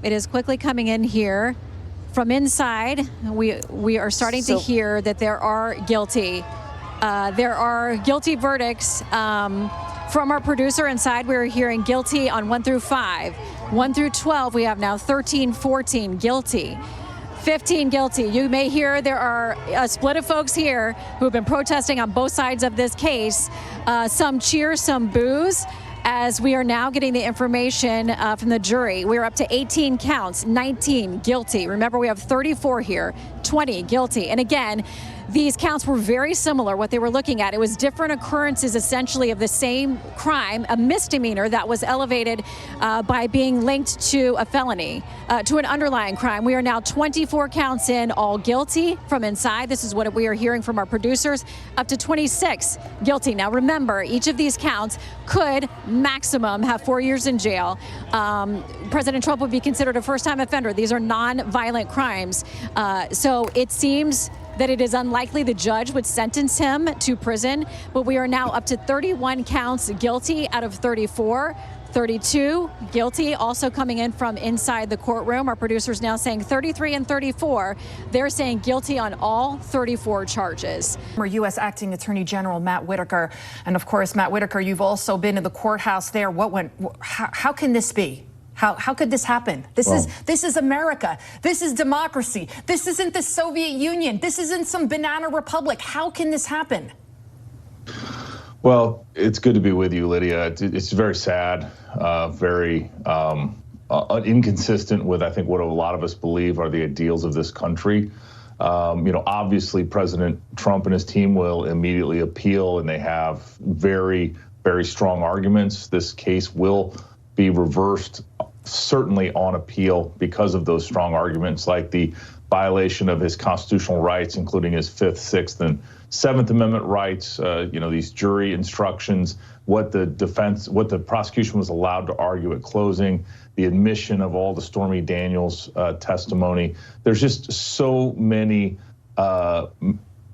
It is quickly coming in here from inside. We are starting to hear that there are guilty. There are guilty verdicts from our producer inside. We're hearing guilty on 1 through 5. 1 through 12, we have now 13, 14 guilty. 15 guilty. You may hear there are a split of folks here who have been protesting on both sides of this case. Some cheer, some boos, as we are now getting the information from the jury. We're up to 18 counts, 19 guilty. Remember, we have 34 here, 20 guilty. And again, these counts were very similar, what they were looking at. It was different occurrences, essentially, of the same crime, a misdemeanor that was elevated by being linked to a felony, to an underlying crime. We are now 24 counts in, all guilty from inside. This is what we are hearing from our producers, up to 26 guilty. Now, remember, each of these counts could maximum have 4 years in jail. President Trump would be considered a first-time offender. These are non-violent crimes. So it seems that it is unlikely the judge would sentence him to prison, but we are now up to 31 counts guilty out of 34. 32 guilty, also coming in from inside the courtroom. Our producers now saying 33 and 34. They're saying guilty on all 34 charges. Former U.S. Acting Attorney General Matt Whitaker, and of course, Matt Whitaker, you've also been in the courthouse there. How can this be? How could this happen? This is America. This is democracy. This isn't the Soviet Union. This isn't some banana republic. How can this happen? Well, it's good to be with you, Lydia. It's very sad, very inconsistent with, I think, what a lot of us believe are the ideals of this country. Obviously, President Trump and his team will immediately appeal, and they have very, very strong arguments. This case will be reversed, certainly on appeal, because of those strong arguments, like the violation of his constitutional rights, including his 5th, 6th, and 7th Amendment rights, these jury instructions, what the prosecution was allowed to argue at closing, the admission of all the Stormy Daniels testimony. There's just so many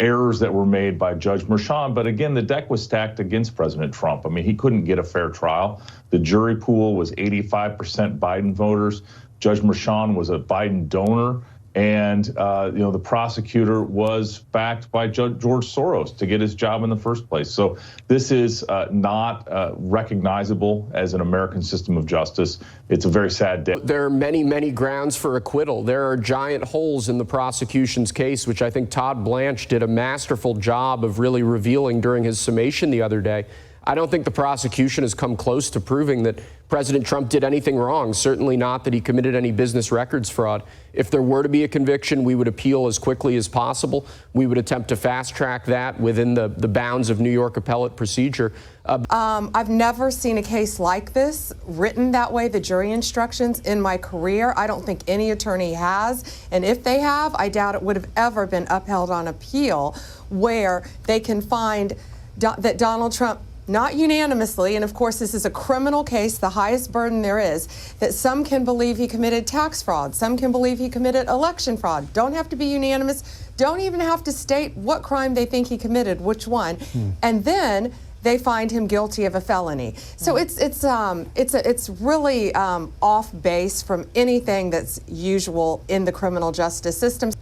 errors that were made by Judge Merchan. But again, the deck was stacked against President Trump. I mean, he couldn't get a fair trial. The jury pool was 85% Biden voters. Judge Merchan was a Biden donor. And, the prosecutor was backed by George Soros to get his job in the first place. So this is not recognizable as an American system of justice. It's a very sad day. There are many, many grounds for acquittal. There are giant holes in the prosecution's case, which I think Todd Blanche did a masterful job of really revealing during his summation the other day. I don't think the prosecution has come close to proving that President Trump did anything wrong, certainly not that he committed any business records fraud. If there were to be a conviction, we would appeal as quickly as possible. We would attempt to fast track that within the bounds of New York appellate procedure. I've never seen a case like this written that way, the jury instructions, in my career. I don't think any attorney has. And if they have, I doubt it would have ever been upheld on appeal, where they can find that Donald Trump, not unanimously, and of course this is a criminal case, the highest burden there is, that some can believe he committed tax fraud, some can believe he committed election fraud. Don't have to be unanimous, don't even have to state what crime they think he committed, which one, and then they find him guilty of a felony. So it's really off base from anything that's usual in the criminal justice system.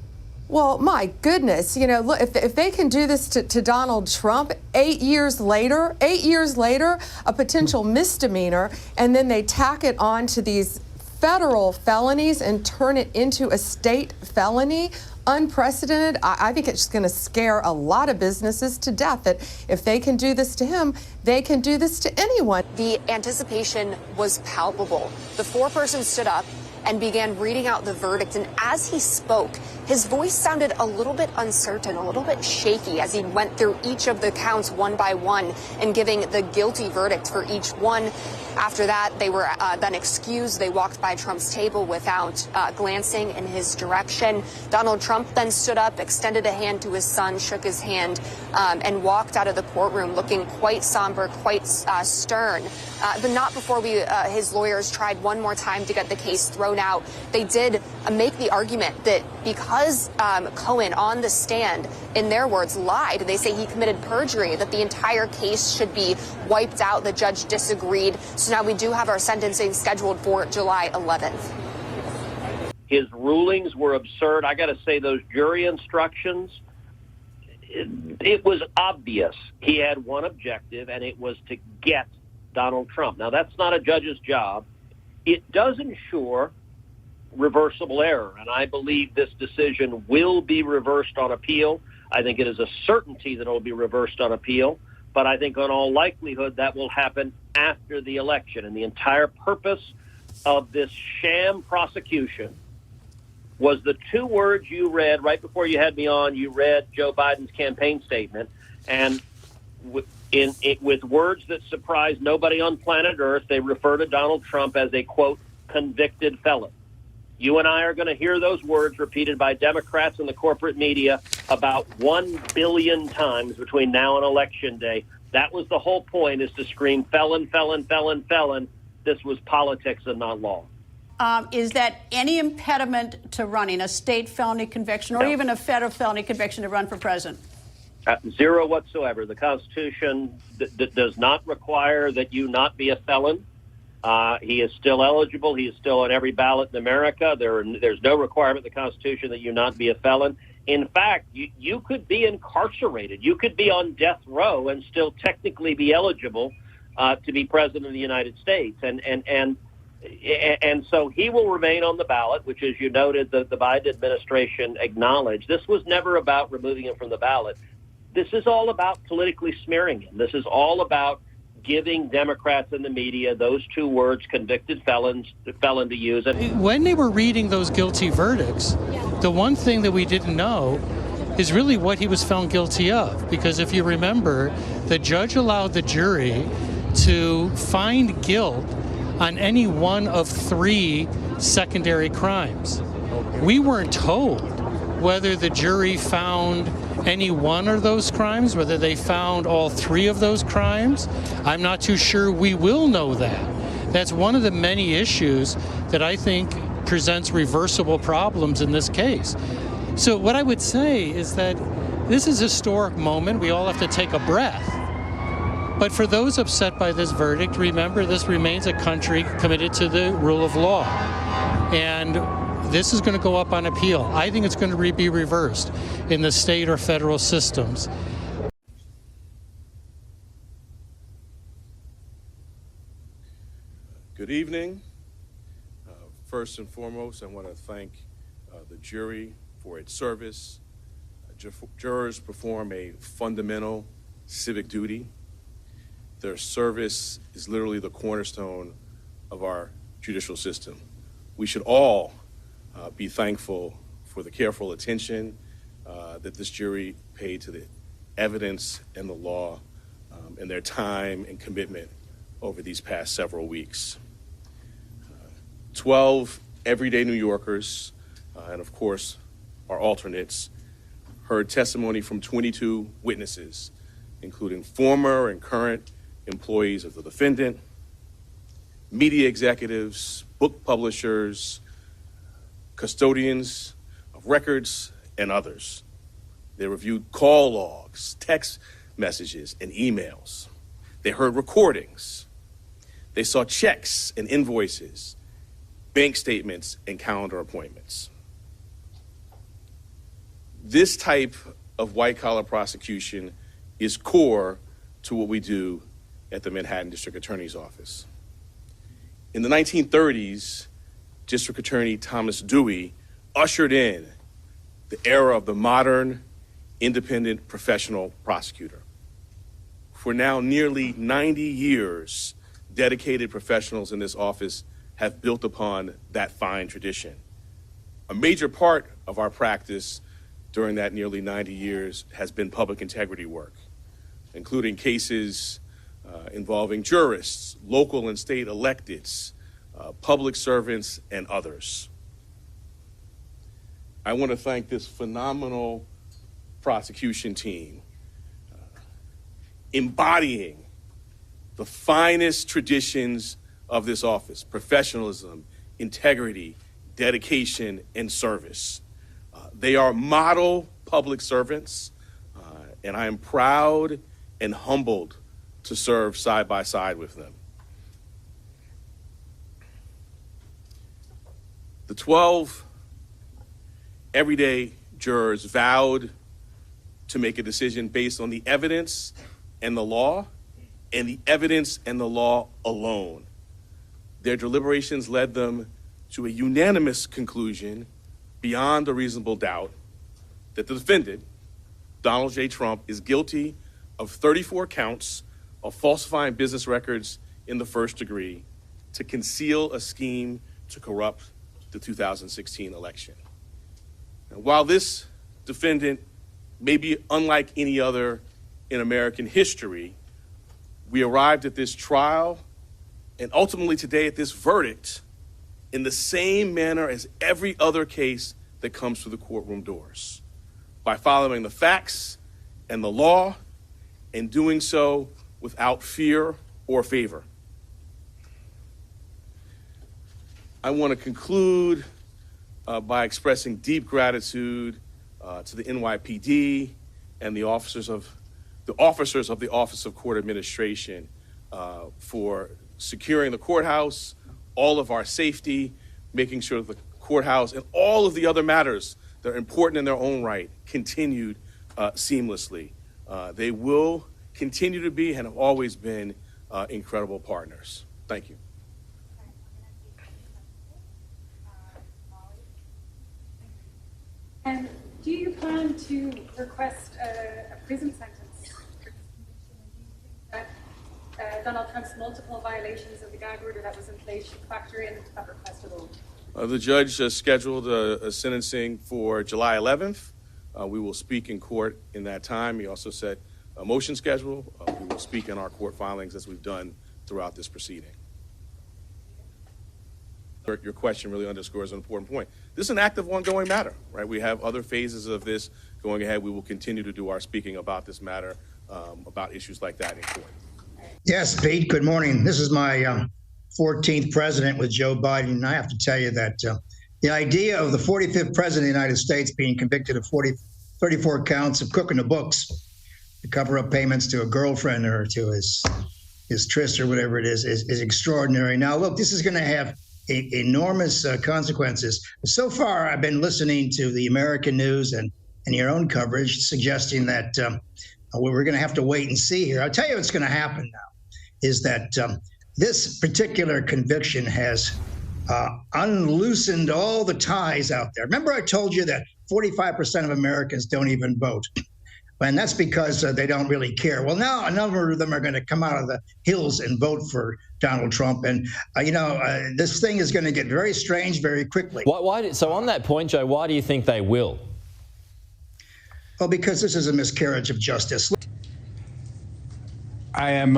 Well, my goodness, look, if they can do this to Donald Trump 8 years later, a potential misdemeanor, and then they tack it on to these federal felonies and turn it into a state felony, unprecedented. I think it's going to scare a lot of businesses to death that if they can do this to him, they can do this to anyone. The anticipation was palpable. The foreperson stood up and began reading out the verdict. And as he spoke, his voice sounded a little bit uncertain, a little bit shaky as he went through each of the counts one by one and giving the guilty verdict for each one. After that, they were then excused. They walked by Trump's table without glancing in his direction. Donald Trump then stood up, extended a hand to his son, shook his hand, and walked out of the courtroom looking quite somber, quite stern. But not before his lawyers tried one more time to get the case thrown out. They did make the argument that because Cohen on the stand, in their words, lied, they say he committed perjury, that the entire case should be wiped out. The judge disagreed. So now we do have our sentencing scheduled for July 11th. His rulings were absurd. I got to say, those jury instructions, it was obvious he had one objective, and it was to get Donald Trump. Now, that's not a judge's job. It does ensure reversible error, and I believe this decision will be reversed on appeal. I think it is a certainty that it will be reversed on appeal, but I think in all likelihood that will happen after the election. And the entire purpose of this sham prosecution was the two words you read right before you had me on. You read Joe Biden's campaign statement, and with words that surprise nobody on planet Earth, they refer to Donald Trump as a, quote, convicted felon. You and I are going to hear those words repeated by Democrats and the corporate media about 1 billion times between now and Election Day. That was the whole point, is to scream felon, felon, felon, felon. This was politics and not law. Is that any impediment to running a state felony conviction or even a federal felony conviction to run for president? Zero whatsoever. The Constitution does not require that you not be a felon. He is still eligible. He is still on every ballot in America. There's no requirement in the Constitution that you not be a felon. In fact, you could be incarcerated. You could be on death row and still technically be eligible to be president of the United States. And so he will remain on the ballot, which, as you noted, the Biden administration acknowledged. This was never about removing him from the ballot. This is all about politically smearing him. This is all about giving Democrats and the media those two words, convicted felon, to use. When they were reading those guilty verdicts, the one thing that we didn't know is really what he was found guilty of. Because if you remember, the judge allowed the jury to find guilt on any one of 3 secondary crimes. We weren't told whether the jury found any one of those crimes, whether they found all 3 of those crimes. I'm not too sure we will know that. That's one of the many issues that I think presents reversible problems in this case. So what I would say is that this is a historic moment. We all have to take a breath. But for those upset by this verdict, remember, this remains a country committed to the rule of law. And this is going to go up on appeal. I think it's going to be reversed in the state or federal systems. Good evening. First and foremost, I want to thank the jury for its service. Jurors perform a fundamental civic duty. Their service is literally the cornerstone of our judicial system. We should all be thankful for the careful attention that this jury paid to the evidence and the law and their time and commitment over these past several weeks. 12 everyday New Yorkers, and of course our alternates, heard testimony from 22 witnesses, including former and current employees of the defendant, media executives, book publishers, custodians of records, and others. They reviewed call logs, text messages, and emails. They heard recordings. They saw checks and invoices, bank statements, and calendar appointments. This type of white-collar prosecution is core to what we do at the Manhattan District Attorney's Office. In the 1930s, District Attorney Thomas Dewey ushered in the era of the modern, independent professional prosecutor. For now nearly 90 years, dedicated professionals in this office have built upon that fine tradition. A major part of our practice during that nearly 90 years has been public integrity work, including cases involving jurists, local and state electeds, public servants, and others. I want to thank this phenomenal prosecution team, embodying the finest traditions of this office: professionalism, integrity, dedication, and service. They are model public servants, and I am proud and humbled to serve side by side with them. The 12 everyday jurors vowed to make a decision based on the evidence and the law, and the evidence and the law alone. Their deliberations led them to a unanimous conclusion beyond a reasonable doubt that the defendant, Donald J. Trump, is guilty of 34 counts of falsifying business records in the first degree to conceal a scheme to corrupt the 2016 election. And while this defendant may be unlike any other in American history, we arrived at this trial and ultimately today at this verdict in the same manner as every other case that comes through the courtroom doors, by following the facts and the law and doing so without fear or favor. I want to conclude by expressing deep gratitude to the NYPD and the officers of the Office of Court Administration for securing the courthouse, all of our safety, making sure the courthouse and all of the other matters that are important in their own right continued seamlessly. They will continue to be and have always been incredible partners. Thank you. And do you plan to request a prison sentence for this conviction? And do you think that Donald Trump's multiple violations of the gag order that was in place should factor into that request at all? The judge scheduled a sentencing for July 11th. We will speak in court in that time. He also set a motion schedule. We will speak in our court filings as we've done throughout this proceeding. Your question really underscores an important point. This is an active, ongoing matter, right? We have other phases of this going ahead. We will continue to do our speaking about this matter, about issues like that in court. Yes, Pete, good morning. This is my 14th president with Joe Biden, and I have to tell you that the idea of the 45th president of the United States being convicted of 34 counts of cooking the books to cover up payments to a girlfriend or to his tryst or whatever it is extraordinary. Now, look, this is going to have enormous consequences. So far, I've been listening to the American news and your own coverage suggesting that we're going to have to wait and see here. I'll tell you what's going to happen now is that this particular conviction has unloosened all the ties out there. Remember I told you that 45% of Americans don't even vote. And that's because they don't really care. Well, now a number of them are going to come out of the hills and vote for Donald Trump. And, this thing is going to get very strange very quickly. So on that point, Joe, why do you think they will? Well, because this is a miscarriage of justice. I'm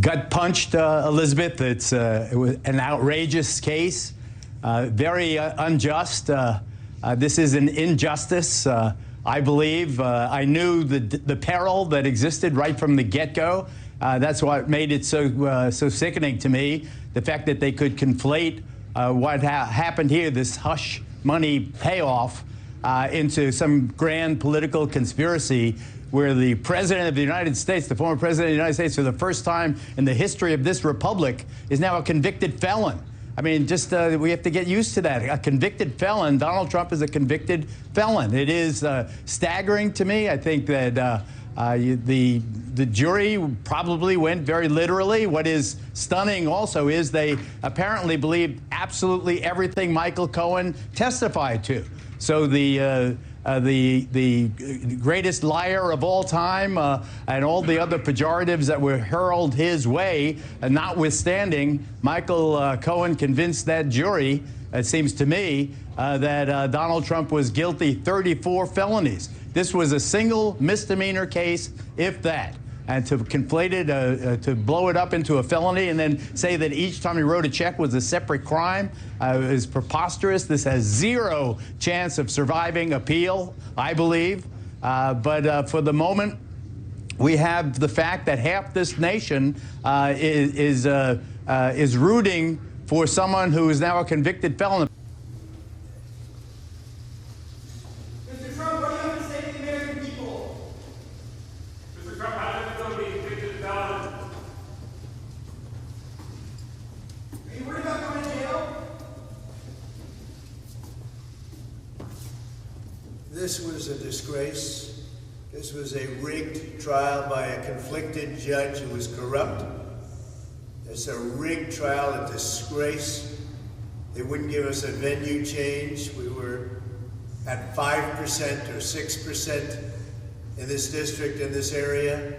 gut punched, Elizabeth. It was an outrageous case, very unjust. This is an injustice. I believe I knew the peril that existed right from the get-go. That's what made it so sickening to me. The fact that they could conflate what happened here, this hush money payoff, into some grand political conspiracy where the president of the United States, the former president of the United States, for the first time in the history of this republic, is now a convicted felon. I mean, just we have to get used to that. A convicted felon, Donald Trump is a convicted felon. It is staggering to me. I think that the jury probably went very literally. What is stunning also is they apparently believed absolutely everything Michael Cohen testified to. So the greatest liar of all time and all the other pejoratives that were hurled his way, notwithstanding, Michael Cohen convinced that jury, it seems to me, that Donald Trump was guilty 34 felonies. This was a single misdemeanor case, if that. And to conflate it, to blow it up into a felony and then say that each time he wrote a check was a separate crime is preposterous. This has zero chance of surviving appeal, I believe. But for the moment, we have the fact that half this nation is rooting for someone who is now a convicted felon. This was a disgrace. This was a rigged trial by a conflicted judge who was corrupt. It's a rigged trial, a disgrace. They wouldn't give us a venue change. We were at 5% or 6% in this district, in this area.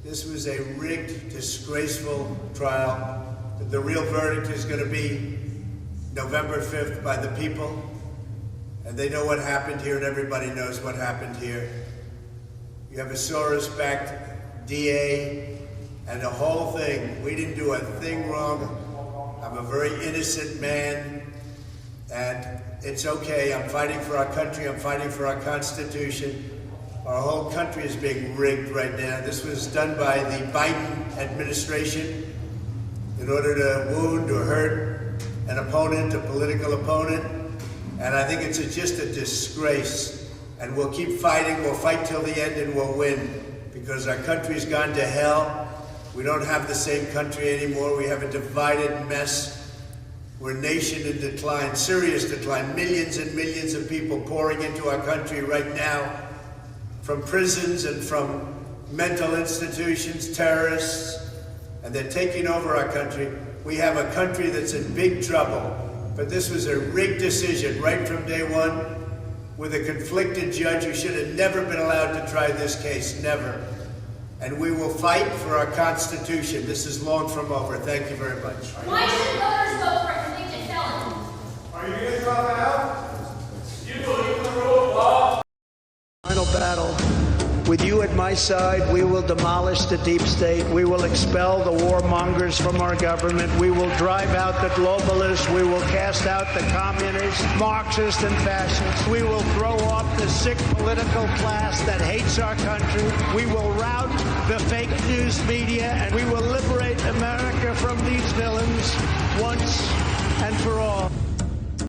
This was a rigged, disgraceful trial. The real verdict is going to be November 5th by the people. And they know what happened here, and everybody knows what happened here. You have a Soros-backed DA, and the whole thing. We didn't do a thing wrong. I'm a very innocent man, and it's okay. I'm fighting for our country. I'm fighting for our Constitution. Our whole country is being rigged right now. This was done by the Biden administration in order to wound or hurt an opponent, a political opponent. And I think it's just a disgrace. And we'll keep fighting. We'll fight till the end, and we'll win, because our country's gone to hell. We don't have the same country anymore. We have a divided mess. We're a nation in decline, serious decline. Millions and millions of people pouring into our country right now from prisons and from mental institutions, terrorists, and they're taking over our country. We have a country that's in big trouble. But this was a rigged decision right from day one, with a conflicted judge who should have never been allowed to try this case, never. And we will fight for our Constitution. This is long from over. Thank you very much. Why should voters vote for convicted felons? Are you going to drop out? You believe in the rule of law? Final battle. With you at my side, we will demolish the deep state. We will expel the warmongers from our government. We will drive out the globalists. We will cast out the communists, Marxists, and fascists. We will throw off the sick political class that hates our country. We will rout the fake news media, and we will liberate America from these villains once and for all.